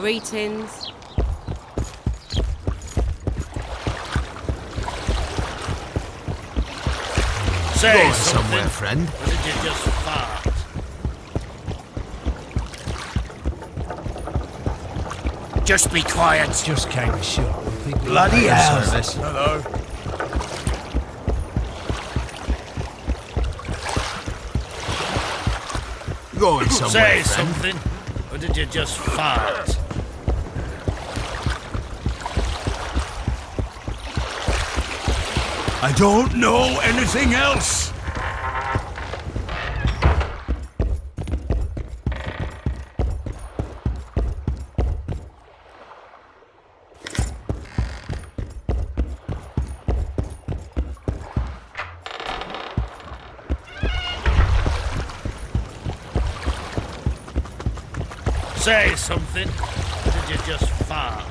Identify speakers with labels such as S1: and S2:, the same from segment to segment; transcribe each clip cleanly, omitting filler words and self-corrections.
S1: Greetings.
S2: Say
S3: Going
S2: something,
S3: somewhere, friend.
S2: or did you just fart?
S4: Just be quiet.
S3: Just came ashore.
S4: Bloody hell.
S3: Service.
S2: Hello.
S3: Going somewhere,
S2: Say
S3: friend.
S2: something, or did you just fart?
S4: I don't know anything else.
S2: Say something, or did you just fart?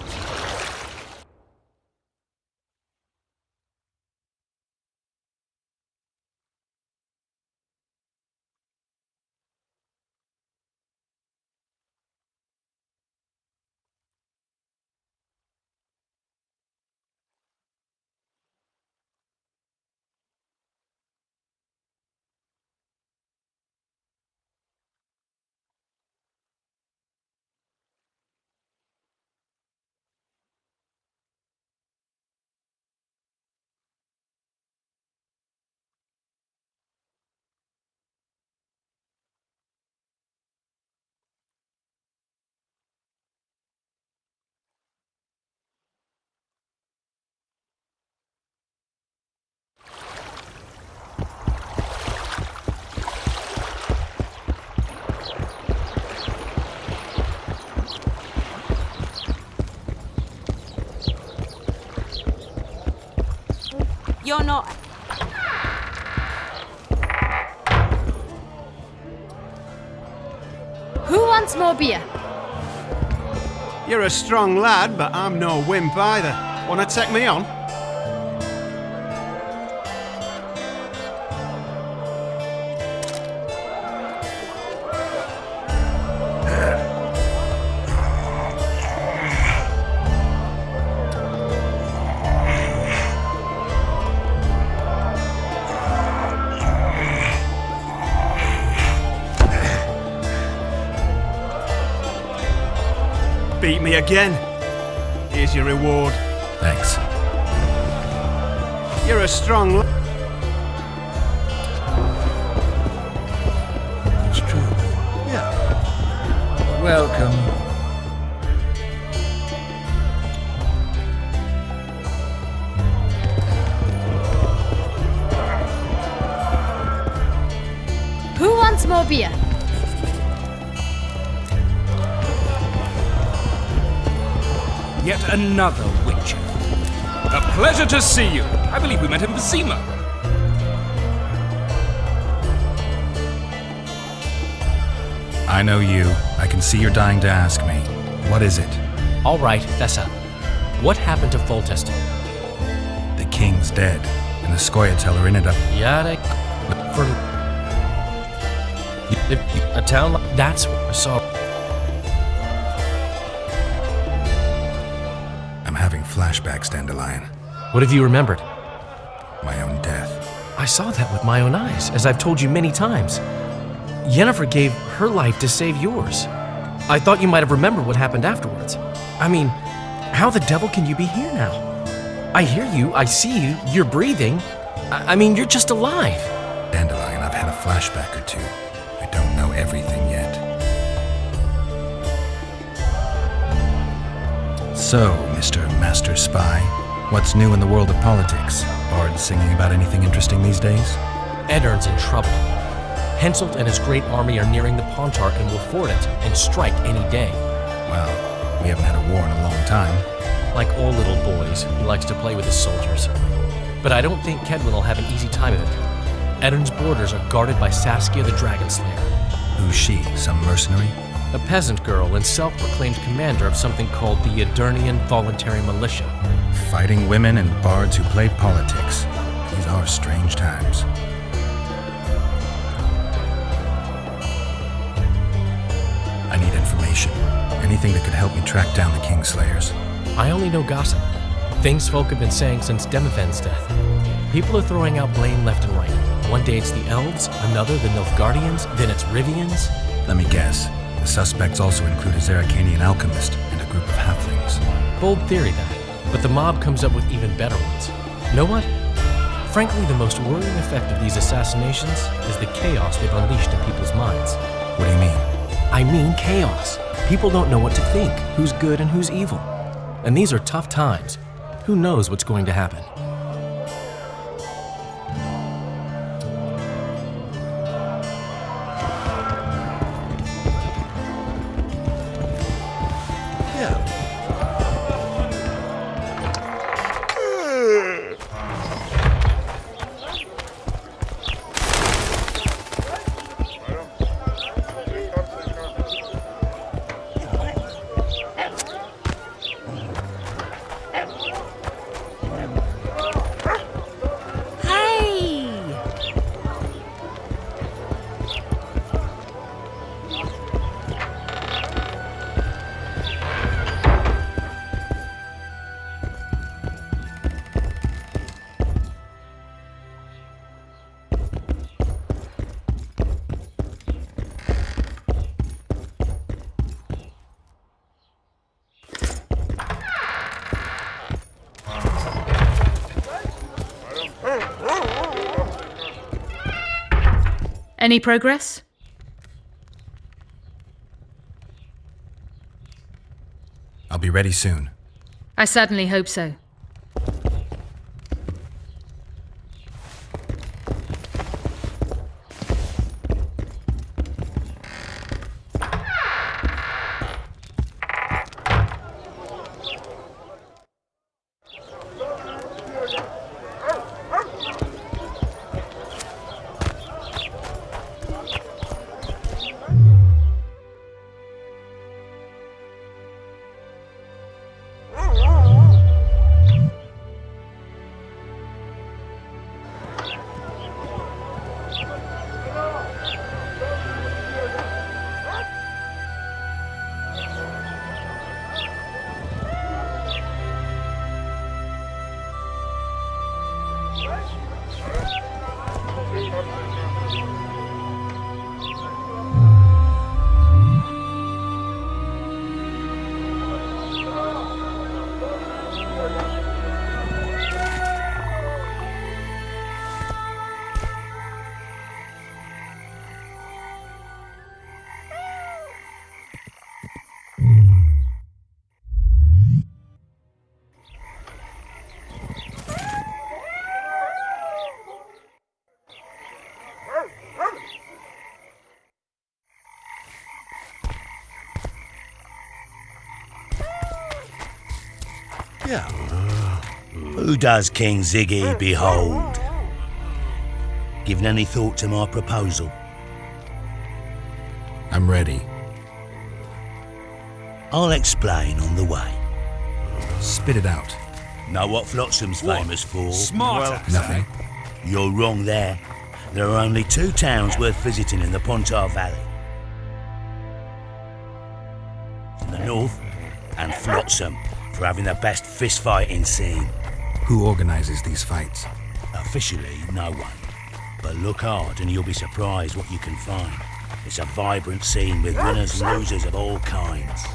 S1: You're not...
S5: Who wants more beer?
S6: You're a strong lad, but I'm no wimp either. Wanna take me on? Beat me again. Here's your reward.
S3: Thanks.
S6: You're a strong lad.
S3: It's true. Yeah. Welcome.
S5: Who wants more beer?
S7: Yet another Witcher. A pleasure to see you. I believe we met in Vizima.
S8: I know you. I can see you're dying to ask me. What is it?
S9: All right, Thessa. What happened to Foltest?
S8: The king's dead, and the Scoia'tael ended up...
S9: Yarek... For... A town like... That's... So...
S8: I'm having flashbacks, Dandelion.
S9: What have you remembered?
S8: My own death.
S9: I saw that with my own eyes, as I've told you many times. Yennefer gave her life to save yours. I thought you might have remembered what happened afterwards. I mean, how the devil can you be here now? I hear you, I see you, you're breathing. I mean, you're just alive.
S8: Dandelion, I've had a flashback or two. I don't know everything yet. So, Mr. Master Spy, what's new in the world of politics? Bards singing about anything interesting these days?
S9: Eddern's in trouble. Henselt and his great army are nearing the Pontar and will ford it and strike any day.
S8: Well, we haven't had a war in a long time.
S9: Like all little boys, he likes to play with his soldiers. But I don't think Kedwin will have an easy time of it. Eddern's borders are guarded by Saskia the Dragon Slayer.
S8: Who's she? Some mercenary?
S9: A peasant girl and self-proclaimed commander of something called the Yadurnian Voluntary Militia.
S8: Fighting women and bards who play politics. These are strange times. I need information. information. Anything that could help me track down the Kingslayers.
S9: I only know gossip. Things folk have been saying since Demophen's death. People are throwing out blame left and right. One day it's the Elves, another the Nilfgaardians, then it's Rivians.
S8: Let me guess. The suspects also include a Zerrikanian alchemist and a group of halflings.
S9: Bold theory, that. But the mob comes up with even better ones. Know what? Frankly, the most worrying effect of these assassinations is the chaos they've unleashed in people's minds.
S8: What do you mean?
S9: I mean chaos. People don't know what to think, who's good and who's evil. And these are tough times. Who knows what's going to happen?
S5: Any progress?
S8: I'll be ready soon.
S5: I certainly hope so.
S4: Who does King Ziggy behold? Given any thought to my proposal?
S8: I'm ready.
S4: I'll explain on the way.
S8: Spit it out.
S4: Know what Flotsam's famous for?
S7: Smarter.
S8: Nothing.
S4: You're wrong there. There are only 2 towns worth visiting in the Pontar Valley. In the north, and Flotsam, for having the best fist-fighting scene.
S8: Who organizes these fights?
S4: Officially, no one. But look hard and you'll be surprised what you can find. It's a vibrant scene with winners and losers of all kinds.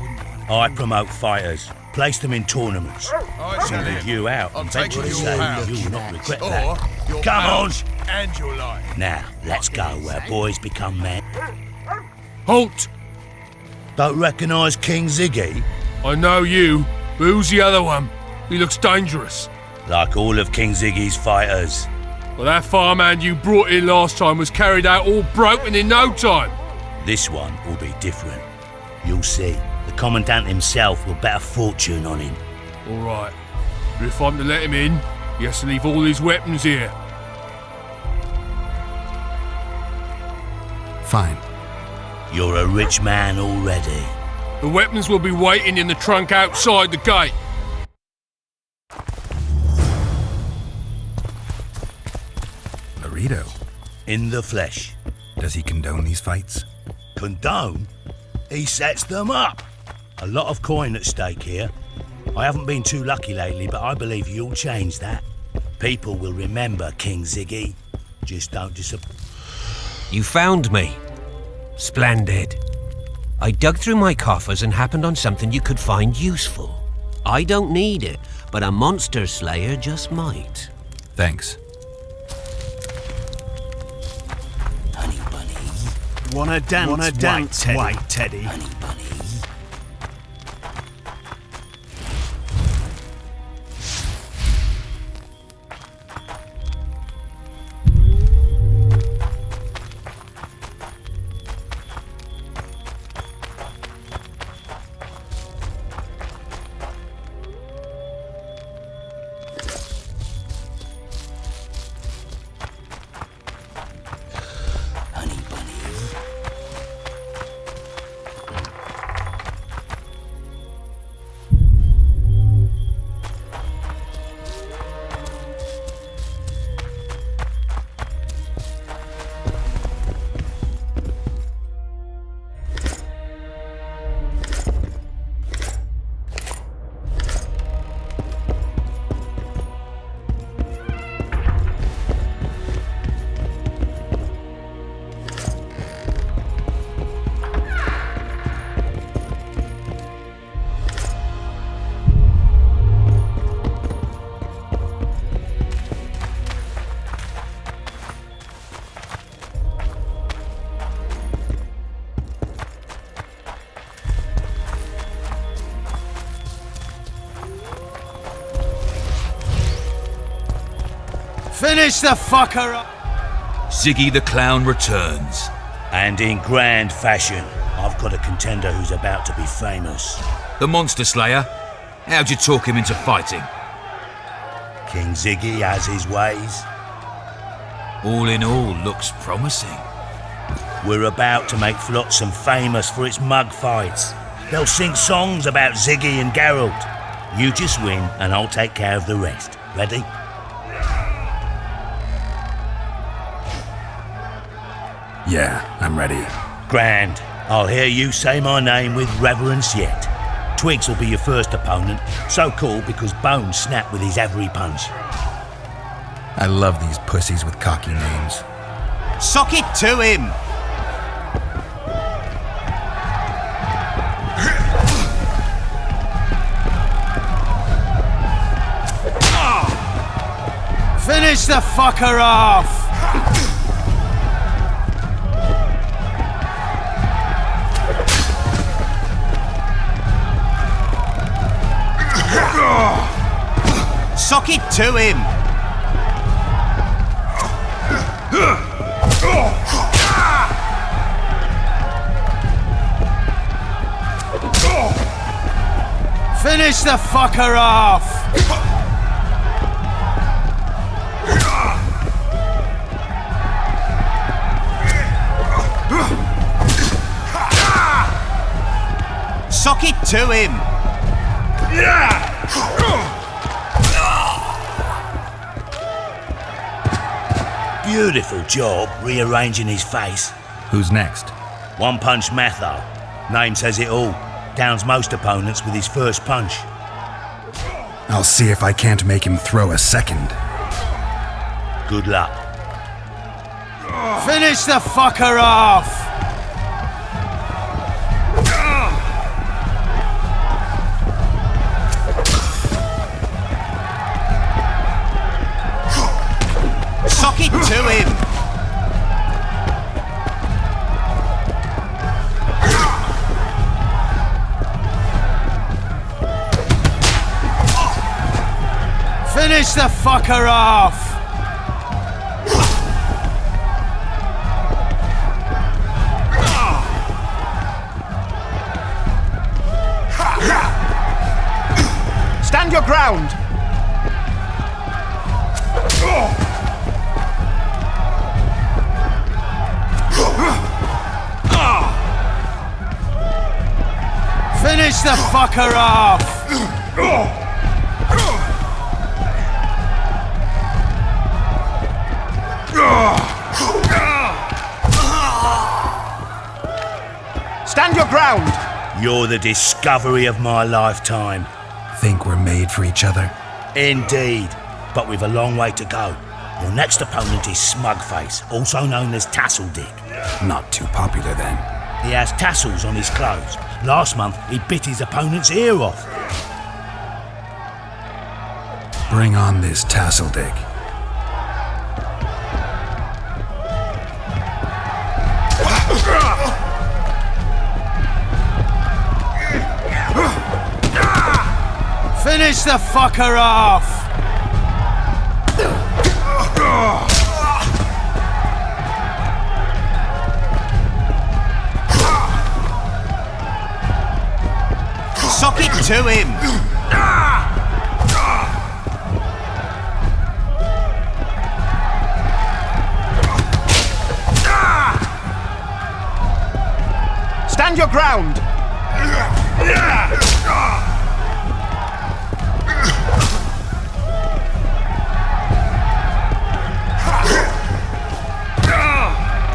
S4: I promote fighters, place them in tournaments, single you out and venture to say you'll not regret that. Come on!
S3: And your life.
S4: Now, let's go where boys become men.
S3: Halt!
S4: Don't recognise King Ziggy?
S3: I know you, but who's the other one? He looks dangerous.
S4: Like all of King Ziggy's fighters.
S3: Well, that farmhand you brought in last time was carried out all broken in no time.
S4: This one will be different. You'll see. The Commandant himself will bet a fortune on him.
S3: All right. But if I'm to let him in, he has to leave all his weapons here.
S8: Fine.
S4: You're a rich man already.
S3: The weapons will be waiting in the trunk outside the gate.
S8: Burrito.
S4: In the flesh.
S8: Does he condone these fights?
S4: Condone? he sets them up. A lot of coin at stake here. I haven't been too lucky lately, but I believe you'll change that. People will remember King Ziggy. Just don't disappoint.
S1: You found me. Splendid. I dug through my coffers and happened on something you could find useful. I don't need it, but a monster slayer just might.
S8: Thanks.
S4: Honey bunny.
S6: Wanna dance, white teddy?
S4: Honey bunny.
S6: Finish the fucker up!
S7: Ziggy the Clown returns.
S4: And in grand fashion, I've got a contender who's about to be famous.
S7: The Monster Slayer? How'd you talk him into fighting?
S4: King Ziggy has his ways.
S7: All in all, looks promising.
S4: We're about to make Flotsam famous for its mug fights. They'll sing songs about Ziggy and Geralt. You just win and I'll take care of the rest. Ready?
S8: Yeah, I'm ready.
S4: Grand. I'll hear you say my name with reverence yet. Twigs will be your first opponent. So cool because Bones snapped with his every punch.
S8: I love these pussies with cocky names.
S6: Sock it to him! Finish the fucker off! Sock it to him! Finish the fucker off! Sock it to him!
S4: Beautiful job rearranging his face.
S8: Who's next?
S4: One punch Matho. Name says it all. Downs most opponents with his first punch.
S8: I'll see if I can't make him throw a second.
S4: Good luck.
S6: Finish the fucker off! Sock it to him! Finish the fucker off! Stand your ground! Finish the fucker off! Stand your ground!
S4: You're the discovery of my lifetime.
S8: Think we're made for each other?
S4: Indeed, but we've a long way to go. Your next opponent is Smugface, also known as Tasseldick.
S8: Not too popular then.
S4: He has tassels on his clothes. Last month, he bit his opponent's ear off.
S8: Bring on this Tasseldick.
S6: Finish the fucker off! Sock it to him! Stand your ground!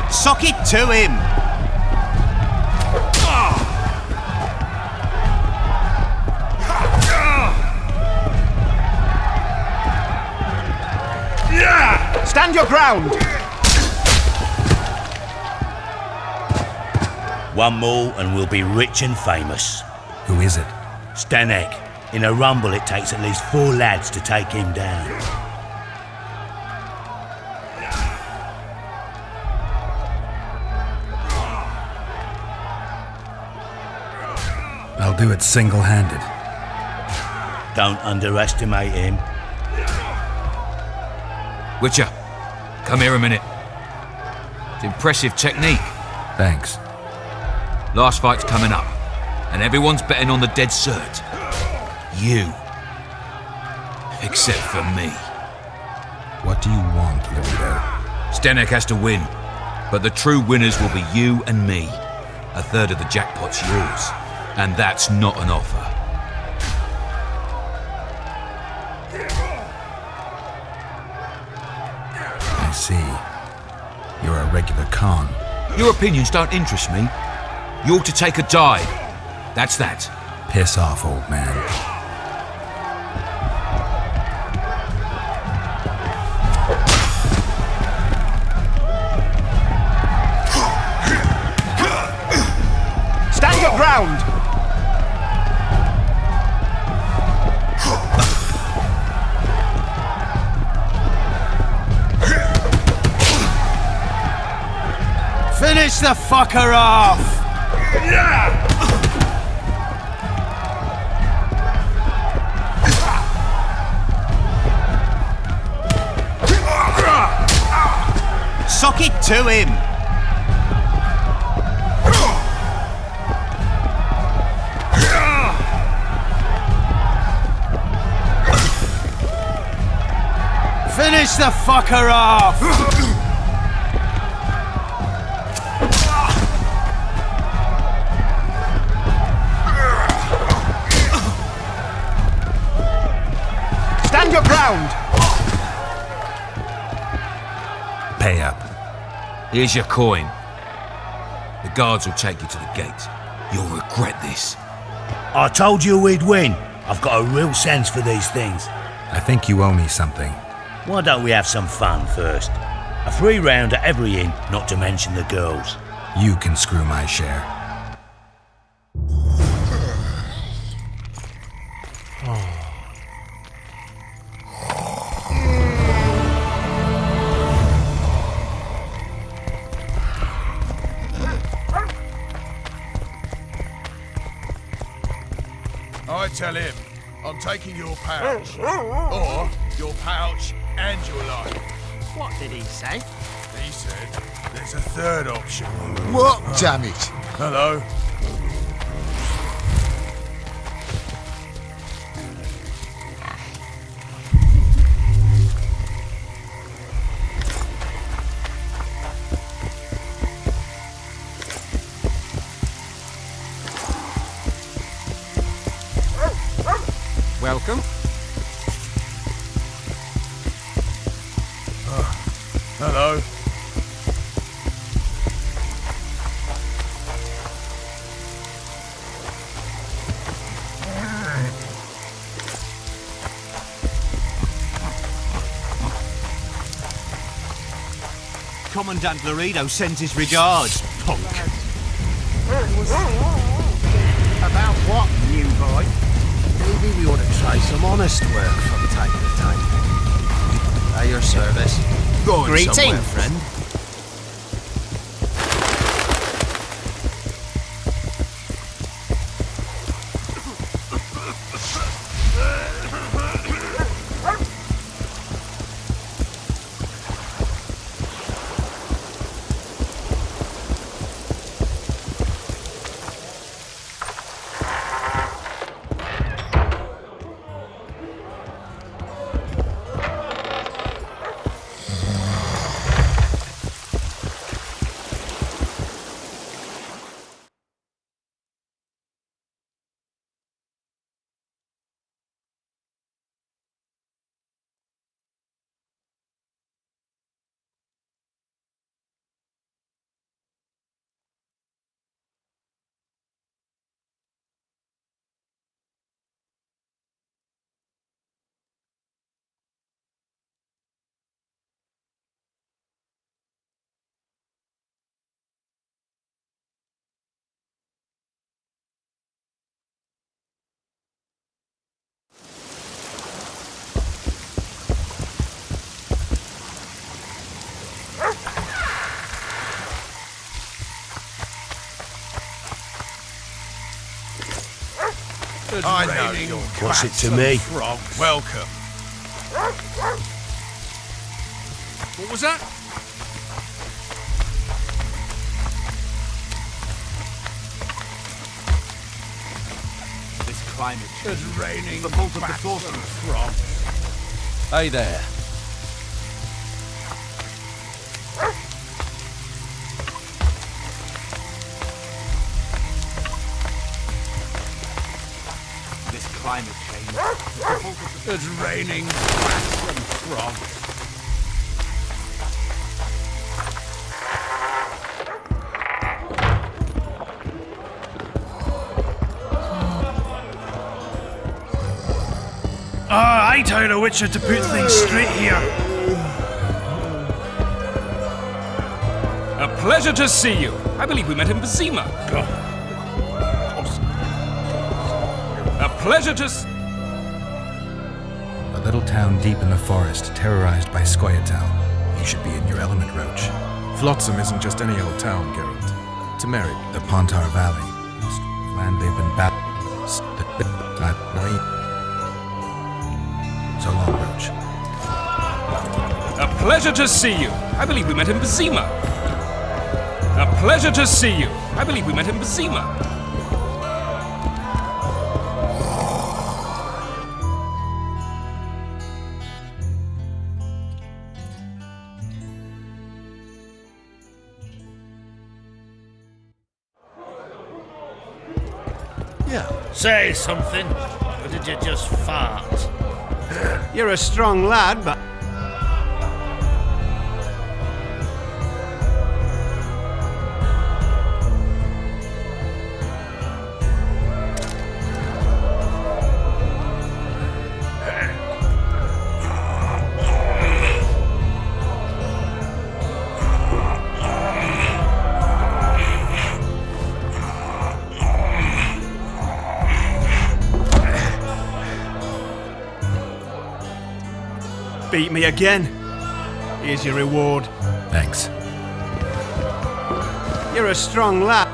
S6: Sock it to him! Stand your ground!
S4: One more and we'll be rich and famous.
S8: Who is it?
S4: Stanek. In a rumble it takes at least 4 lads to take him down.
S8: I'll do it single-handed.
S4: Don't underestimate him.
S7: Witcher, come here a minute. It's impressive technique.
S8: Thanks.
S7: Last fight's coming up, and everyone's betting on the dead cert. You. Except for me.
S8: What do you want, Laredo?
S7: Stanek has to win, but the true winners will be you and me. A third of the jackpot's yours, and that's not an offer.
S8: I see. You're a regular con.
S7: Your opinions don't interest me. You ought to take a dive. That's that.
S8: Piss off, old man.
S6: Stand your ground! Finish the fucker off! Sock it to him! Finish the fucker off! Stand your ground!
S8: Pay up.
S7: Here's your coin. The guards will take you to the gate. You'll regret this.
S4: I told you we'd win. I've got a real sense for these things.
S8: I think you owe me something.
S4: Why don't we have some fun first? A free round at every inn, not to mention the girls.
S8: You can screw my share.
S3: I tell him, I'm taking your pouch. Or your pouch and your life.
S2: What did he say?
S3: He said there's a third option.
S10: What, damn it?
S3: Hello?
S6: Welcome.
S3: Hello?
S1: Commandant Laredo sends his regards, punk.
S6: About what, new boy?
S10: Maybe we ought to try some honest work from time to time. At your service.
S1: Going
S10: Greeting,
S1: somewhere.
S10: friend.
S3: I know you're
S4: What's it
S3: bats
S4: to
S3: and
S4: me?
S3: frogs. Welcome.
S2: What was that?
S1: This climate change.
S3: It's raining
S1: The fault of the
S3: bats
S1: sorcerer.
S3: and frogs.
S10: Hey there.
S1: This climate change. The fault of the
S3: It's raining bats and frogs.
S2: I told a witcher to put things straight here.
S11: A pleasure to see you. I believe we met in Basima. A pleasure to
S8: A little town deep in the forest, terrorized by Scoia'tael. You should be in your element, Roach.
S12: Flotsam isn't just any old town, Geralt. It's a merit.
S8: The Pontar Valley. Land they've been battling. So long, Roach.
S11: A pleasure to see you. I believe we met in Basima. A pleasure to see you. I believe we met in Basima.
S6: Yeah.
S2: Say something, or did you just fart?
S6: You're a strong lad, but... Beat me again. Here's your reward.
S8: Thanks.
S6: You're a strong lad.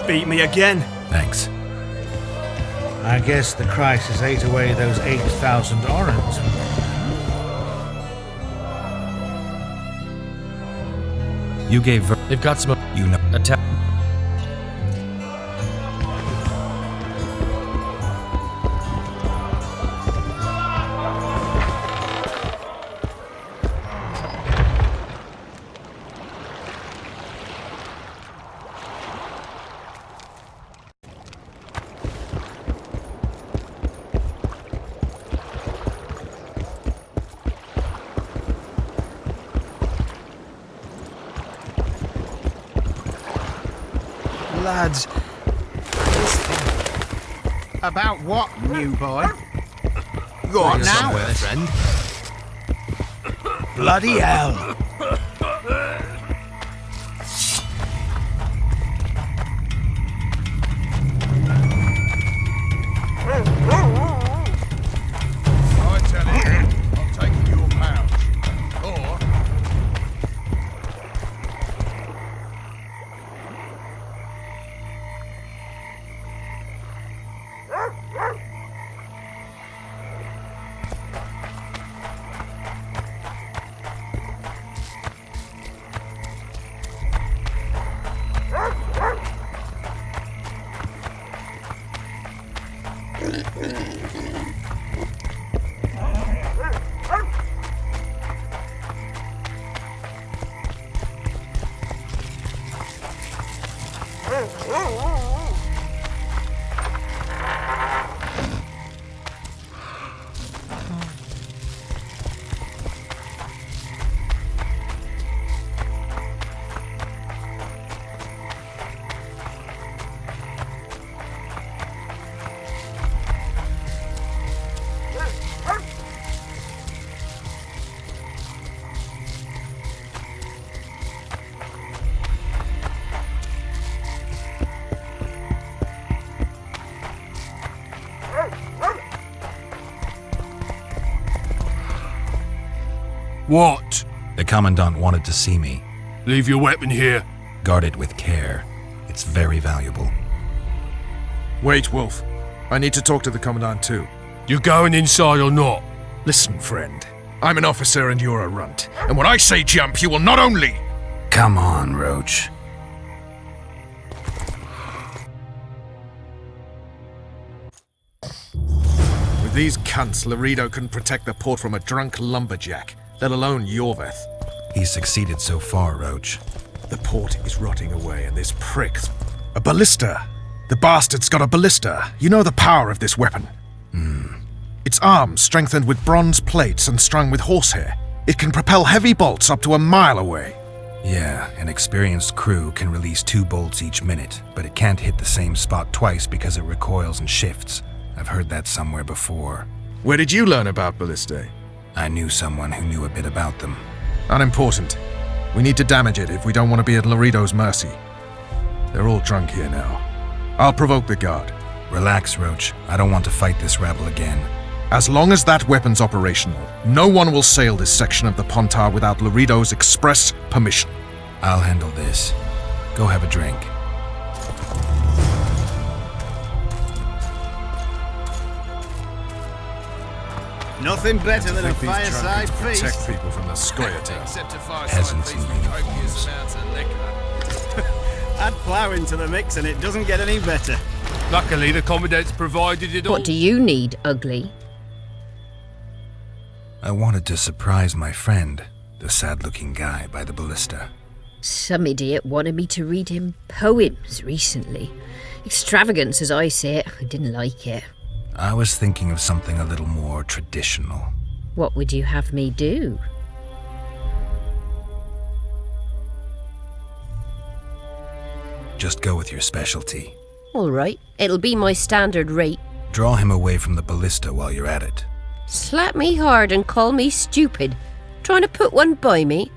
S6: Beat me again.
S8: Thanks.
S10: I guess the crisis ate away those 8,000 orens.
S8: You gave
S9: They've got some.
S8: you know.
S9: Attack.
S10: lads.
S6: About what, new boy?
S10: Go on now,
S6: somewhere,
S10: friend. Bloody hell.
S3: I tell him I'm taking your pouch. Or
S12: What?
S8: The Commandant wanted to see me.
S12: Leave your weapon here.
S8: Guard it with care. It's very valuable.
S12: Wait, Wolf. I need to talk to the Commandant too. You going inside or not? Listen, friend. I'm an officer and you're a runt. And when I say jump, you will not only...
S8: Come on, Roach.
S12: With these cunts, Laredo couldn't protect the port from a drunk lumberjack, let alone Yorveth.
S8: He's succeeded so far, Roach.
S12: The port is rotting away and this prick's... A ballista! The bastard's got a ballista. You know the power of this weapon. Its arms strengthened with bronze plates and strung with horsehair. It can propel heavy bolts up to a mile away.
S8: Yeah, an experienced crew can release 2 bolts each minute, but it can't hit the same spot twice because it recoils and shifts. I've heard that somewhere before.
S12: Where did you learn about ballistae?
S8: I knew someone who knew a bit about them.
S12: Unimportant. We need to damage it if we don't want to be at Laredo's mercy. They're all drunk here now. I'll provoke the guard.
S8: Relax, Roach. I don't want to fight this rabble again.
S12: As long as that weapon's operational, no one will sail this section of the Pontar without Laredo's express permission.
S8: I'll handle this. Go have a drink.
S6: Nothing better than a
S12: Think these
S6: fireside
S12: drunkards
S6: feast.
S12: protect people from the Scoia'tail.
S3: except a
S8: Peasants
S3: fireside feast
S8: in
S3: with copious amounts of liquor.
S6: Add plough into the mix and it doesn't get any better.
S11: Luckily, the Commandant's provided it all.
S13: What do you need, ugly?
S8: I wanted to surprise my friend, the sad-looking guy by the ballista.
S13: Some idiot wanted me to read him poems recently. Extravagance, as I say it. I didn't like it.
S8: I was thinking of something a little more traditional.
S13: What would you have me do?
S8: Just go with your specialty.
S13: All right, it'll be my standard rate.
S8: Draw him away from the ballista while you're at it.
S13: Slap me hard and call me stupid. Trying to put one by me?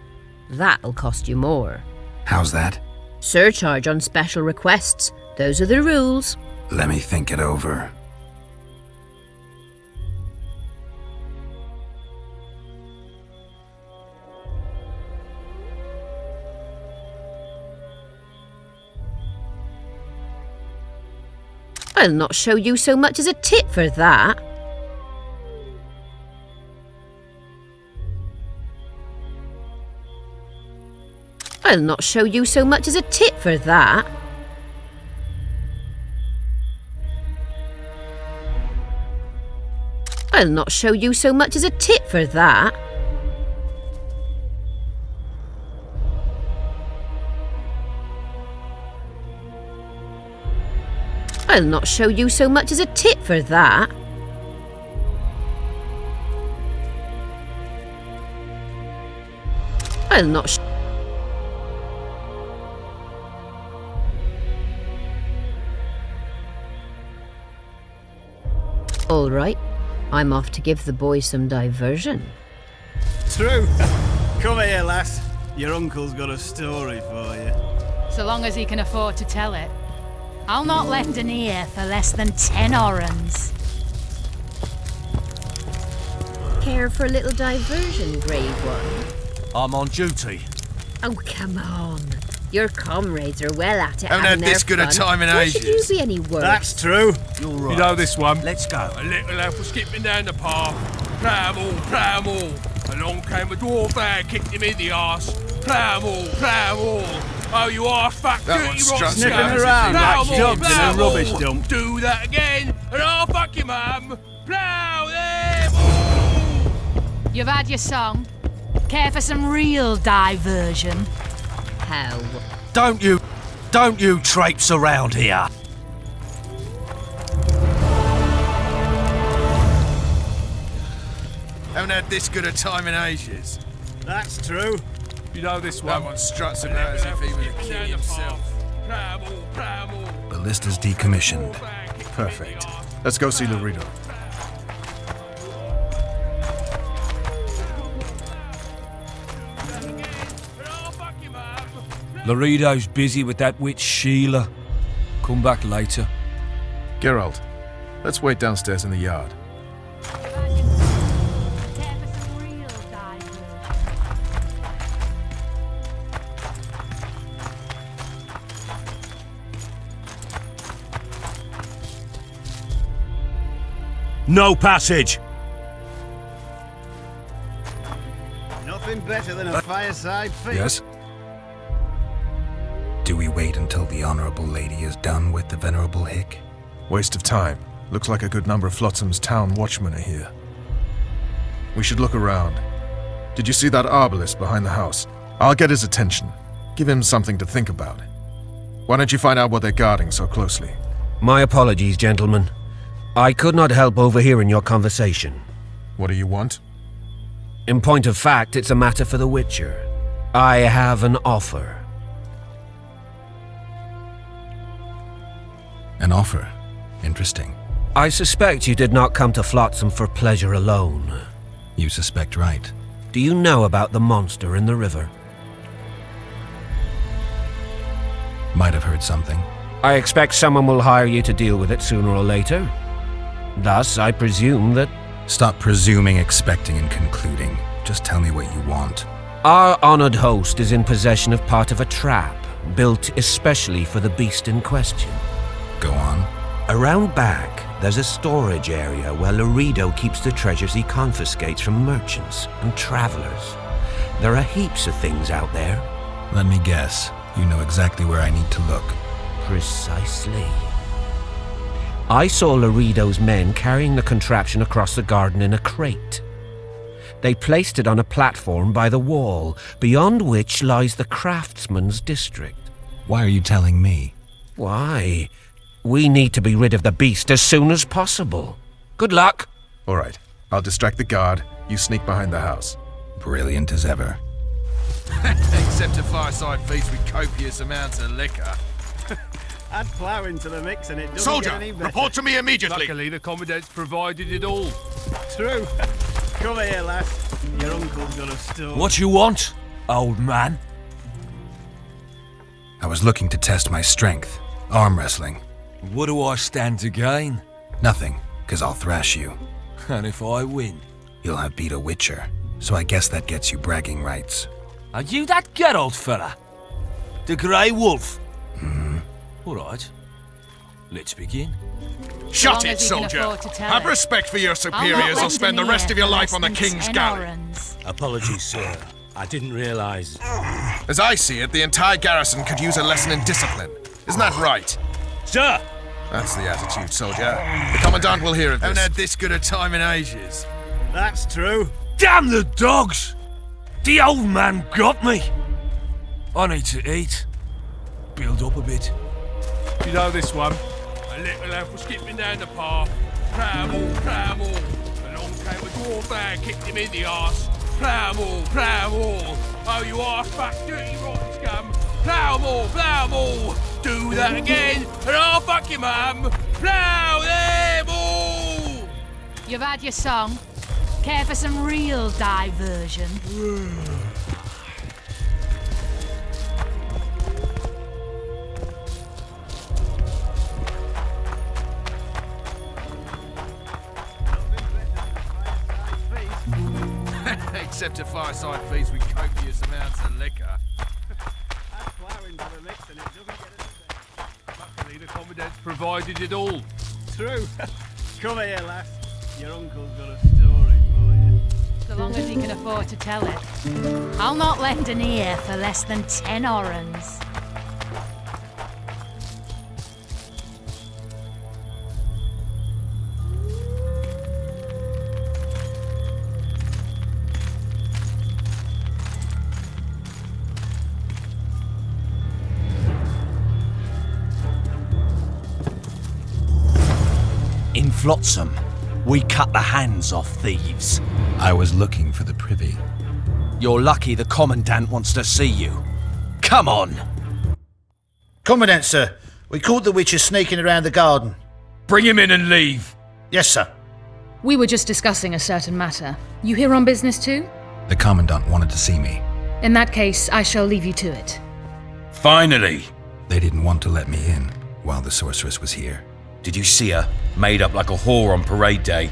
S13: That'll cost you more.
S8: How's that?
S13: Surcharge on special requests. Those are the rules.
S8: Let me think it over.
S13: I'll not show you so much as a tit for that. I'll not show you so much as a tit for that. I'll not show you so much as a tit for that. I'll not show you so much as a tit for that. I'll not All right. I'm off to give the boys some diversion.
S10: True. Come here, lass. Your uncle's got a story for you.
S14: So long as he can afford to tell it. I'll not lend an ear for less than 10 orens.
S13: Care for a little diversion, Brave One?
S15: I'm on duty.
S13: Oh, come on. Your comrades are well at it.
S3: Haven't had this good a time in ages.
S13: Why should you be any worse?
S10: That's true.
S15: You're right.
S11: You know this one.
S15: Let's go.
S2: A little lad was skipping down the path. Plough-all. Along came a dwarf there, kicked him in the arse. Plough-all. Oh, you arse-fuck
S3: That
S2: dirty
S3: one's
S2: rotten
S3: sniffing
S2: scum.
S10: around like
S2: Plough-all,
S10: dogs in a rubbish dump.
S2: Do that again, and I'll fuck your mum. Plough them all.
S14: You've had your song. Care for some real diversion?
S13: How?
S15: Don't you traipse around here.
S3: Haven't had this good a time in ages.
S10: That's true.
S11: You know this
S3: That
S11: one.
S3: one struts about as if he was a king himself.
S2: Plough-all.
S8: Ballista's decommissioned.
S12: Perfect. Let's go see Laredo.
S11: Laredo's busy with that witch Sheila. Come back later.
S12: Geralt, let's wait downstairs in the yard.
S4: No passage!
S10: Nothing better than a fireside feast.
S8: Yes? Do we wait until the Honorable Lady is done with the Venerable Hick?
S12: Waste of time. Looks like a good number of Flotsam's town watchmen are here. We should look around. Did you see that arbalist behind the house? I'll get his attention. Give him something to think about. Why don't you find out what they're guarding so closely?
S1: My apologies, gentlemen. I could not help overhearing your conversation.
S12: What do you want?
S1: In point of fact, it's a matter for the Witcher. I have an offer.
S8: An offer? Interesting.
S1: I suspect you did not come to Flotsam for pleasure alone.
S8: You suspect right.
S1: Do you know about the monster in the river?
S8: Might have heard something.
S1: I expect someone will hire you to deal with it sooner or later. Thus, I presume that...
S8: Stop presuming, expecting, and concluding. Just tell me what you want.
S1: Our honored host is in possession of part of a trap, built especially for the beast in question.
S8: Go on.
S1: Around back, there's a storage area where Laredo keeps the treasures he confiscates from merchants and travelers. There are heaps of things out there.
S8: Let me guess. You know exactly where I need to look.
S1: Precisely. I saw Laredo's men carrying the contraption across the garden in a crate. They placed it on a platform by the wall, beyond which lies the craftsman's district.
S8: Why are you telling me?
S1: Why? We need to be rid of the beast as soon as possible. Good luck.
S12: All right. I'll distract the guard. You sneak behind the house.
S8: Brilliant as ever.
S3: Except a fireside feast with copious amounts of liquor.
S10: Add plough into the mix and it doesn't
S3: Soldier,
S10: get any better.
S3: report to me immediately.
S11: Luckily, the commandant's provided it all.
S10: True. Come here, lass. Your uncle's got a story.
S15: What you want, old man?
S8: I was looking to test my strength. Arm wrestling.
S15: What do I stand to gain?
S8: Nothing, 'cause I'll thrash you.
S15: And if I win?
S8: You'll have beat a Witcher, so I guess that gets you bragging rights.
S15: Are you that Geralt fella? The Grey Wolf?
S8: Hmm.
S15: All right. Let's begin.
S3: Shut
S14: long
S3: it,
S14: as he can
S3: soldier.
S14: afford to tell
S3: Have
S14: it.
S3: respect for your
S14: I'll
S3: superiors
S14: not
S3: or spend the
S14: lend an
S3: rest
S14: ear
S3: of your
S14: for
S3: life
S14: less
S3: on the
S14: than
S3: King's
S14: 10
S3: galley.
S14: orens.
S4: Apologies, sir. I didn't realise.
S3: As I see it, the entire garrison could use a lesson in discipline. Isn't that right?
S4: Sir!
S3: That's the attitude, soldier. The Commandant will hear of this. Haven't had this good a time in ages.
S10: That's true.
S15: Damn the dogs! The old man got me. I need to eat. Build up a bit.
S11: You know this one.
S2: A little lad was skipping down the path. Plough-all. Along came a dwarf there, kicked him in the arse. Plough-all. Oh, you arse-fuck dirty rotten scum. Plough-all. Do that again, and I'll fuck your mum. Plough them all.
S14: You've had your song. Care for some real diversion?
S3: Except a fireside feast with copious amounts of liquor.
S2: Luckily, the Commandant's provided it all.
S10: True. Come here, lass. Your uncle's got a story for you.
S14: So long as he can afford to tell it. I'll not lend an ear for less than 10 orens.
S16: In Flotsam, we cut the hands off thieves.
S8: I was looking for the privy.
S16: You're lucky the Commandant wants to see you. Come on!
S17: Commandant, sir. We caught the Witcher sneaking around the garden.
S7: Bring him in and leave.
S17: Yes, sir.
S5: We were just discussing a certain matter. You here on business too?
S8: The Commandant wanted to see me.
S5: In that case, I shall leave you to it.
S7: Finally!
S8: They didn't want to let me in while the sorceress was here.
S7: Did you see her? Made up like a whore on parade day.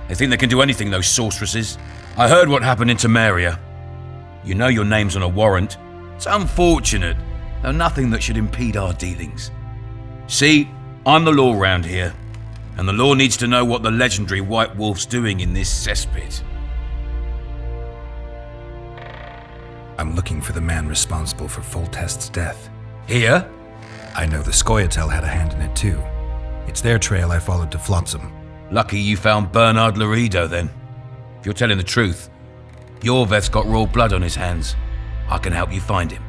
S7: They think they can do anything, those sorceresses. I heard what happened in Temeria. You know your name's on a warrant. It's unfortunate, though nothing that should impede our dealings. See, I'm the law round here, and the law needs to know what the legendary White Wolf's doing in this cesspit.
S8: I'm looking for the man responsible for Foltest's death.
S7: Here?
S8: I know the Scoia'tael had a hand in it too. It's their trail I followed to Flotsam.
S7: Lucky you found Bernard Laredo then. If you're telling the truth, Yorveth's got raw blood on his hands. I can help you find him.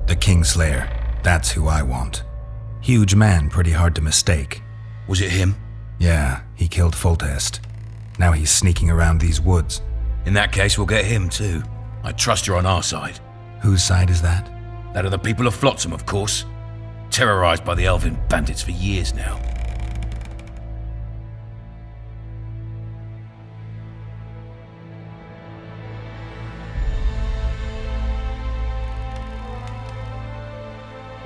S8: The Kingslayer. That's who I want. Huge man, pretty hard to mistake.
S7: Was it him?
S8: Yeah, he killed Foltest. Now he's sneaking around these woods.
S7: In that case, we'll get him too. I trust you're on our side.
S8: Whose side is that?
S7: That of the people of Flotsam, of course. Terrorized by the elven bandits for years now.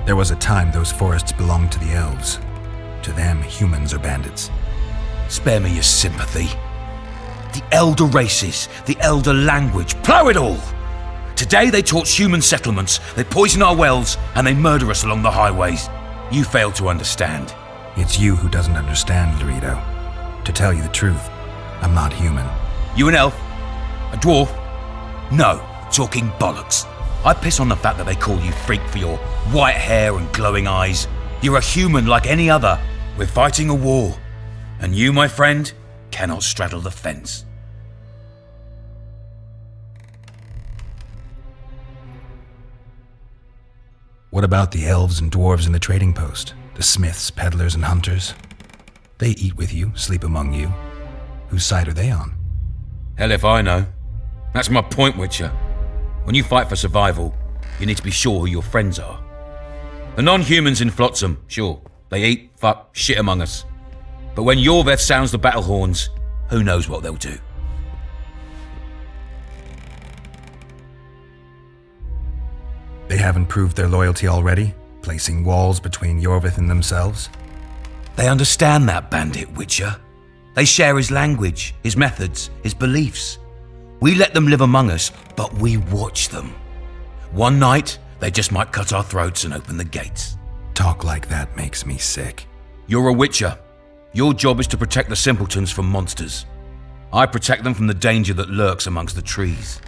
S8: There was a time those forests belonged to the elves. To them, humans are bandits.
S7: Spare me your sympathy. The elder races, the elder language, plough it all! Today they torch human settlements, they poison our wells, and they murder us along the highways. You fail to understand.
S8: It's you who doesn't understand, Laredo. To tell you the truth, I'm not human.
S7: You an elf? A dwarf? No, talking bollocks. I piss on the fact that they call you freak for your white hair and glowing eyes. You're a human like any other. We're fighting a war. And you, my friend, cannot straddle the fence.
S8: What about the elves and dwarves in the trading post? The smiths, peddlers, and hunters? They eat with you, sleep among you. Whose side are they on?
S7: Hell if I know. That's my point, Witcher. When you fight for survival, you need to be sure who your friends are. The non-humans in Flotsam, sure, they eat, fuck, shit among us. But when Yorveth sounds the battle horns, who knows what they'll do.
S8: They haven't proved their loyalty already, placing walls between Yorveth and themselves?
S7: They understand that bandit, Witcher. They share his language, his methods, his beliefs. We let them live among us, but we watch them. One night, they just might cut our throats and open the gates.
S8: Talk like that makes me sick.
S7: You're a Witcher. Your job is to protect the simpletons from monsters. I protect them from the danger that lurks amongst the trees.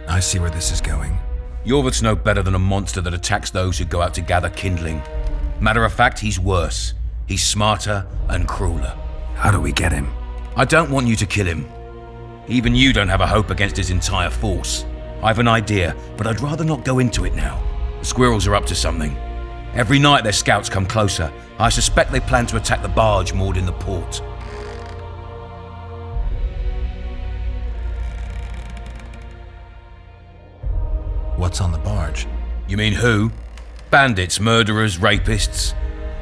S8: I see where this is going.
S7: Yorveth's no better than a monster that attacks those who go out to gather kindling. Matter of fact, he's worse. He's smarter and crueler.
S8: How do we get him?
S7: I don't want you to kill him. Even you don't have a hope against his entire force. I have an idea, but I'd rather not go into it now. The squirrels are up to something. Every night their scouts come closer. I suspect they plan to attack the barge moored in the port.
S8: What's on the barge?
S7: You mean who? Bandits, murderers, rapists.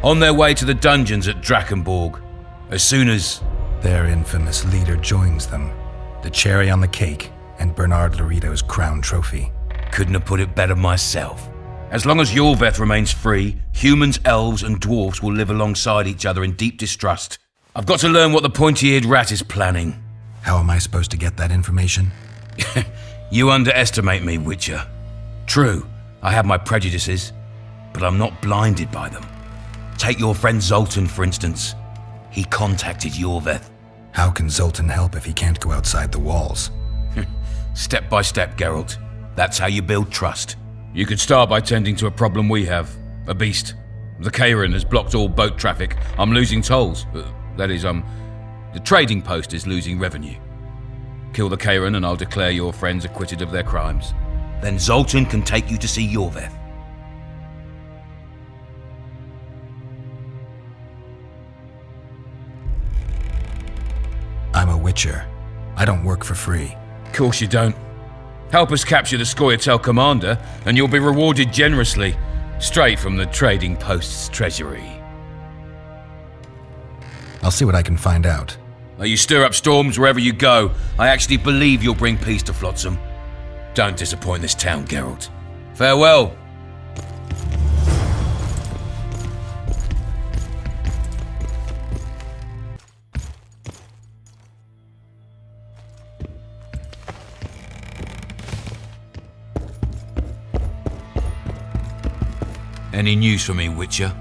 S7: On their way to the dungeons at Drakenborg. As soon as...
S8: Their infamous leader joins them. The cherry on the cake, and Bernard Laurito's crown trophy.
S7: Couldn't have put it better myself. As long as Yorveth remains free, humans, elves, and dwarfs will live alongside each other in deep distrust. I've got to learn what the pointy-eared rat is planning.
S8: How am I supposed to get that information?
S7: You underestimate me, Witcher. True, I have my prejudices, but I'm not blinded by them. Take your friend Zoltan, for instance. He contacted Yorveth.
S8: How can Zoltan help if he can't go outside the walls?
S7: Step by step, Geralt. That's how you build trust. You could start by tending to a problem we have. A beast. The Kairan has blocked all boat traffic. I'm losing tolls. That is, the trading post is losing revenue. Kill the Kairan and I'll declare your friends acquitted of their crimes. Then Zoltan can take you to see Yorveth.
S8: I'm a Witcher. I don't work for free.
S7: Of course you don't. Help us capture the Scoia'tael commander, and you'll be rewarded generously, straight from the trading post's treasury.
S8: I'll see what I can find out.
S7: You stir up storms wherever you go. I actually believe you'll bring peace to Flotsam. Don't disappoint this town, Geralt. Farewell. Any news for me, Witcher?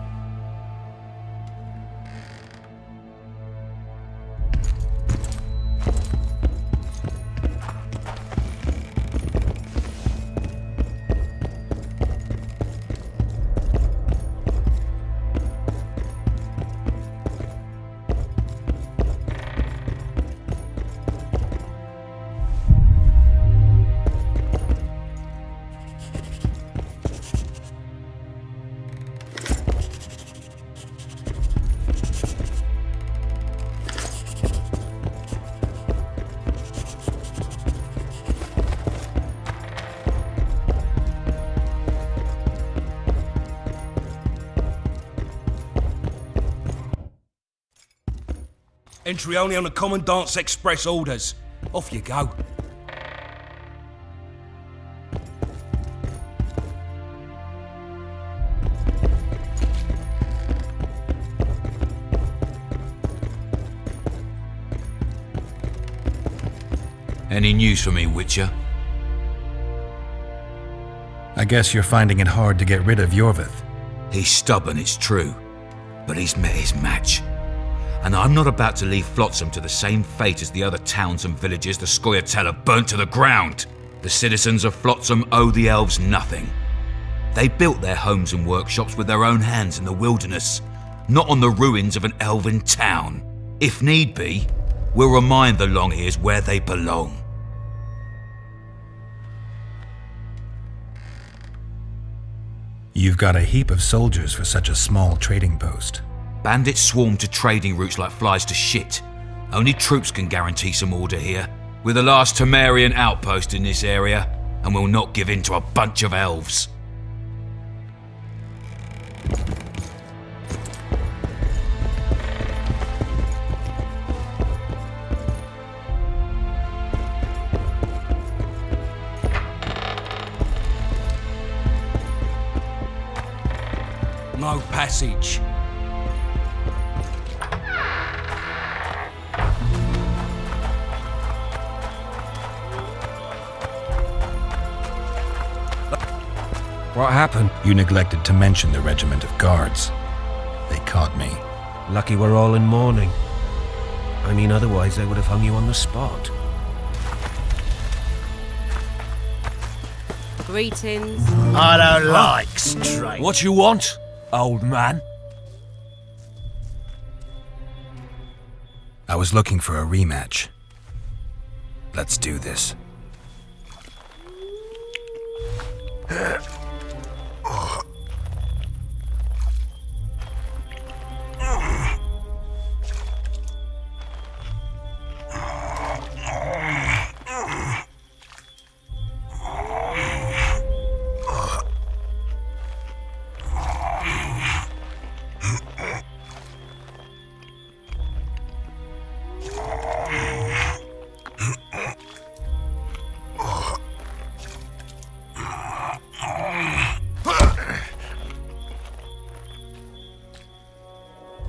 S15: Entry only on the Commandant's express orders. Off you go.
S7: Any news for me, Witcher?
S8: I guess you're finding it hard to get rid of Yorveth.
S7: He's stubborn, it's true, but he's met his match. And I'm not about to leave Flotsam to the same fate as the other towns and villages the Scoia'tael have burnt to the ground. The citizens of Flotsam owe the elves nothing. They built their homes and workshops with their own hands in the wilderness, not on the ruins of an elven town. If need be, we'll remind the Longears where they belong.
S8: You've got a heap of soldiers for such a small trading post.
S7: Bandits swarm to trading routes like flies to shit. Only troops can guarantee some order here. We're the last Temerian outpost in this area, and we'll not give in to a bunch of elves.
S15: No passage.
S1: What happened?
S8: You neglected to mention the regiment of guards. They caught me.
S1: Lucky we're all in mourning. I mean, otherwise they would have hung you on the spot.
S18: Greetings.
S17: I don't like straight.
S15: What you want, old man?
S8: I was looking for a rematch. Let's do this.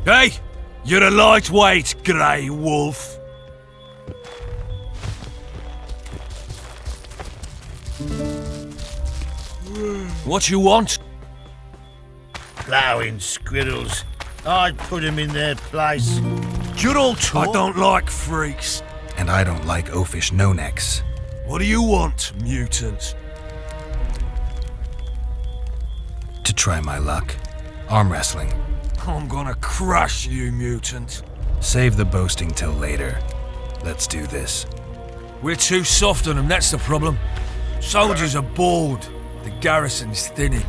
S15: Hey, you're a lightweight, grey wolf. What you want?
S17: Ploughing squirrels. I'd put them in their place.
S15: You're all talk. I don't like freaks.
S8: And I don't like oafish no-necks.
S15: What do you want, mutant?
S8: To try my luck. Arm wrestling.
S15: I'm gonna crush you, mutant.
S8: Save the boasting till later. Let's do this.
S15: We're too soft on them, that's the problem. Soldiers are bored. The garrison's thinning.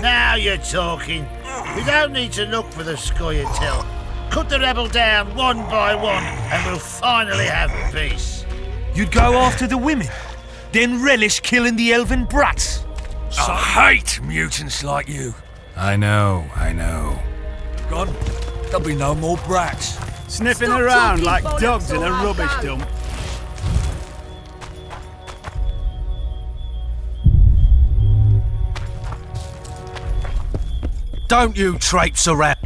S17: Now you're talking. We don't need to look for the Scoia'tael. Cut the rebel down one by one, and we'll finally have peace.
S15: You'd go after the women, then relish killing the elven brats. I hate mutants like you.
S8: I know.
S15: Gone. There'll be no more brats.
S6: Sniffing around like dogs in a rubbish dump.
S16: Don't you traipse around.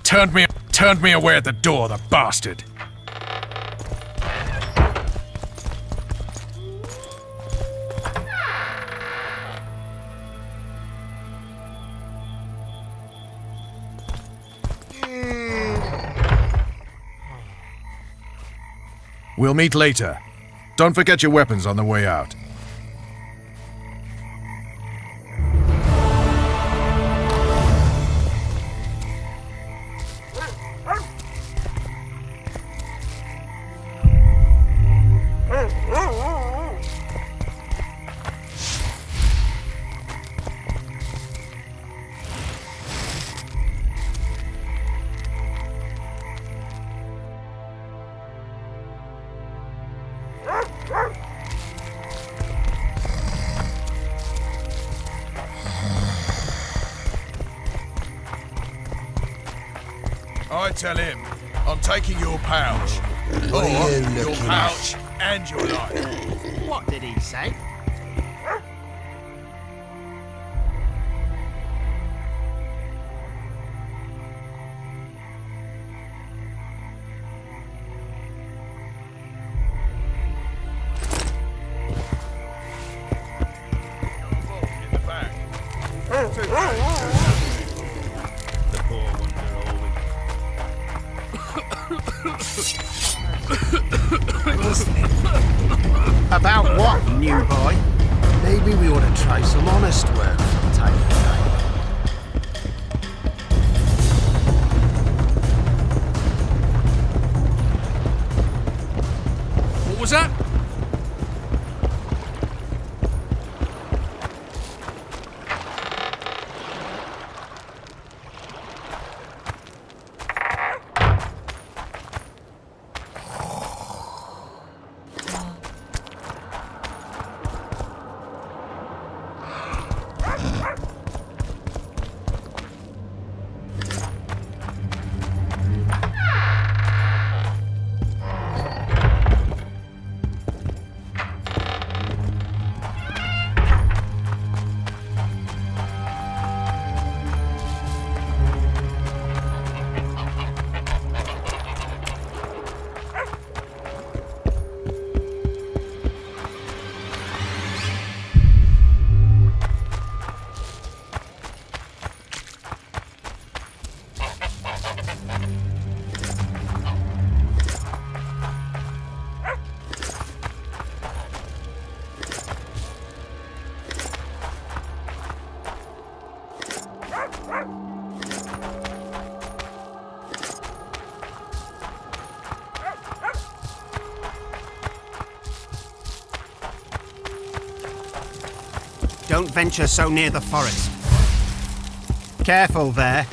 S12: Turned me away at the door, the bastard. We'll meet later. Don't forget your weapons on the way out.
S3: I tell him I'm taking your pouch.
S10: What are you
S3: Or your
S10: looking
S3: pouch and your life.
S10: What did he say? About what, new boy? Maybe we ought to try some honest work from time to time.
S15: What was that?
S6: Don't venture so near the forest. Careful there.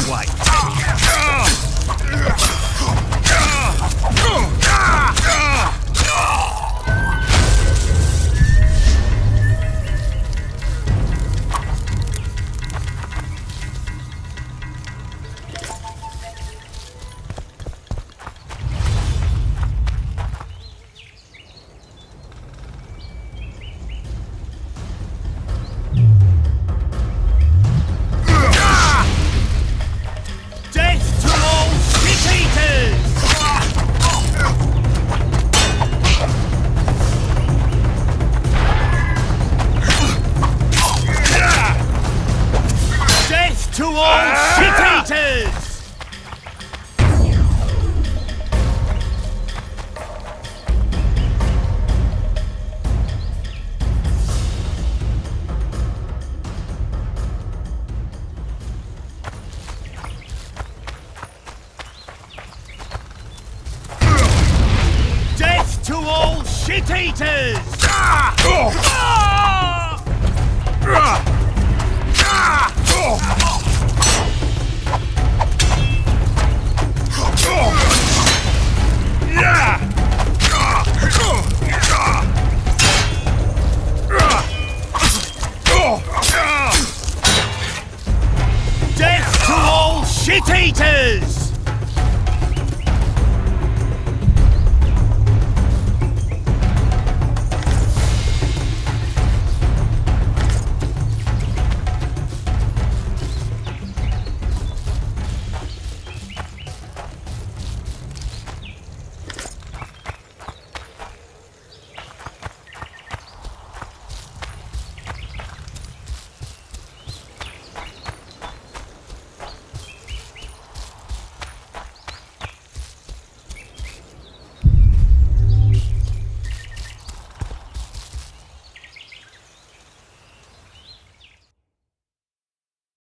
S15: way.
S17: To all shit-eaters! Death to all shit-eaters! Death to all shit-eaters!